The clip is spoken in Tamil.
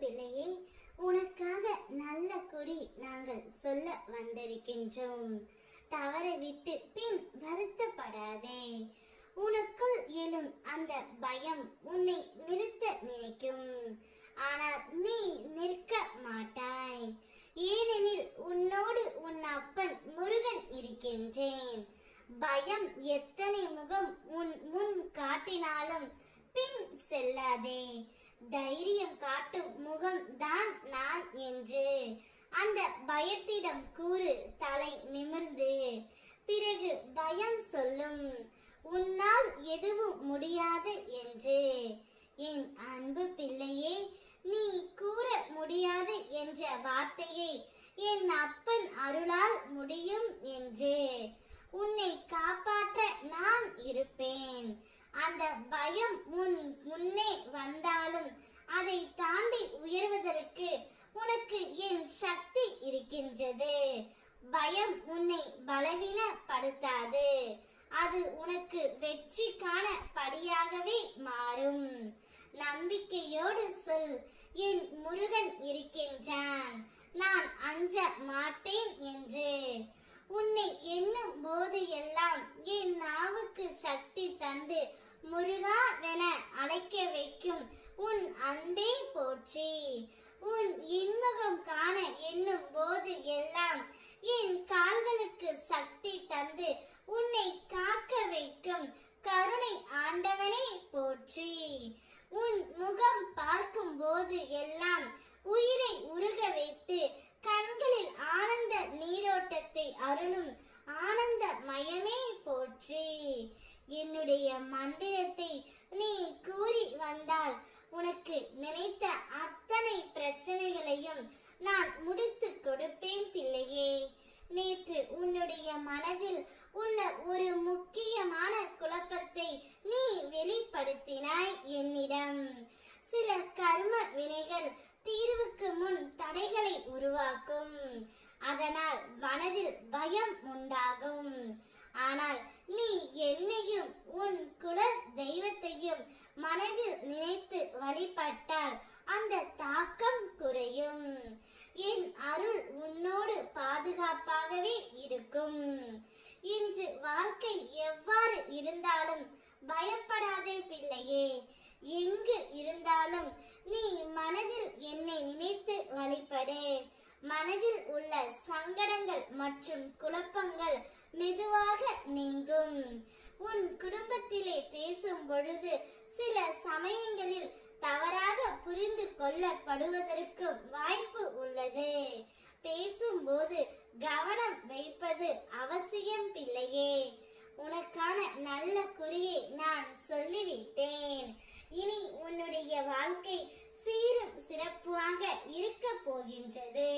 பிள்ளையே, உனக்காக நல்ல குறி நாங்கள் சொல்ல வந்திருக்கின்றோம். தவற விட்டு பின் வருத்தப்படாதே. உனக்குள் எழும் அந்த பயம் உன்னை நிறுத்த நினைக்கும். ஆனால் நீ நிற்க மாட்டாய். ஏனெனில் உன்னோடு உன் அப்பன் முருகன் இருக்கின்றேன். பயம் எத்தனை முகம் உன் முன் காட்டினாலும் பின் செல்லாதே. தைரியம் காட்டும் முகம் தான் நான் என்று அந்த பயத்திடம் கூறு தலை நிமிர்ந்து. பிறகு பயம் சொல்லும், உன்னால் எதுவும் முடியாது என்று. என் அன்பு பிள்ளையே, நீ கூற முடியாது என்ற வார்த்தையை என் அப்பன் அருளால் முடியும் என்று. உன்னை காப்பாற்ற நான் இருப்பேன். அந்த பயம் உன் முன்னே வந்தாலும் அதை தாண்டி உயர்வதற்கு உனக்கு என் சக்தி இருக்கின்றது. பயம் உன்னை பலவீனப்படுத்தாது. அது உனக்கு வெற்றிக்கான படியாகவே மாறும். நம்பிக்கையோடு சொல், என் முருகன் இருக்கின்றான், நான் அஞ்ச மாட்டேன் என்று. உன்னை எண்ணும் போது எல்லாம் என் நாவுக்கு சக்தி தந்து முருகாவென அழைக்க வைக்கும் உன் அன்பே போற்றி. உன் இன்முகம் காண எண்ணும் போது எல்லாம் என் கால்களுக்கு சக்தி தந்து உன்னை காக்க வைக்கும் கருணை ஆண்டவனே போற்றி. உன் முகம் பார்க்கும் போது எல்லாம் உயிரை உருக வைத்து கண்களில் ஆனந்த நீரோட்டத்தை அருளும் ஆனந்த மயமே போற்றி. என்னுடைய மந்திரத்தை நீ கூறி வந்தால் உனக்கு நினைத்த அத்தனை பிரச்சனைகளையும் நான் முடித்து கொடுப்பேன் பிள்ளையே. நேற்று உன்னுடைய மனதில் உள்ள ஒரு முக்கியமான குழப்பத்தை நீ வெளிப்படுத்தினாய் என்னிடம். சில கர்ம வினைகள் தீர்வுக்கு முன் தடைகளை உருவாக்கும். அதனால் மனதில் பயம் உண்டாகும். ஆனால் நீ என்னையும் உன் குல தெய்வத்தையும் மனதில் நினைத்து வழிபட்டால் அந்த தாக்கம் குறையும். என் அருள் உன்னோடு பாதுகாப்பாகவே இருக்கும். இன்று வாழ்க்கை எவ்வாறு இருந்தாலும் பயப்படாதே பிள்ளையே. எங்கு இருந்தாலும் நீ மனதில் என்னை நினைத்து வழிபடு. மனதில் உள்ள சங்கடங்கள் மற்றும் குழப்பங்கள் மெதுவாக நீங்கும். உன் குடும்பத்திலே பேசும் பொழுது சில சமயங்களில் தவறாக புரிந்து கொள்ளப்படுவதற்கு வாய்ப்பு உள்ளது. பேசும்போது கவனம் வைப்பது அவசியம் பிள்ளையே. உனக்கான நல்ல குறியை நான் சொல்லிவிட்டேன். இனி உன்னுடைய வாழ்க்கை சீரும் சிறப்பாக இருக்க போகின்றது.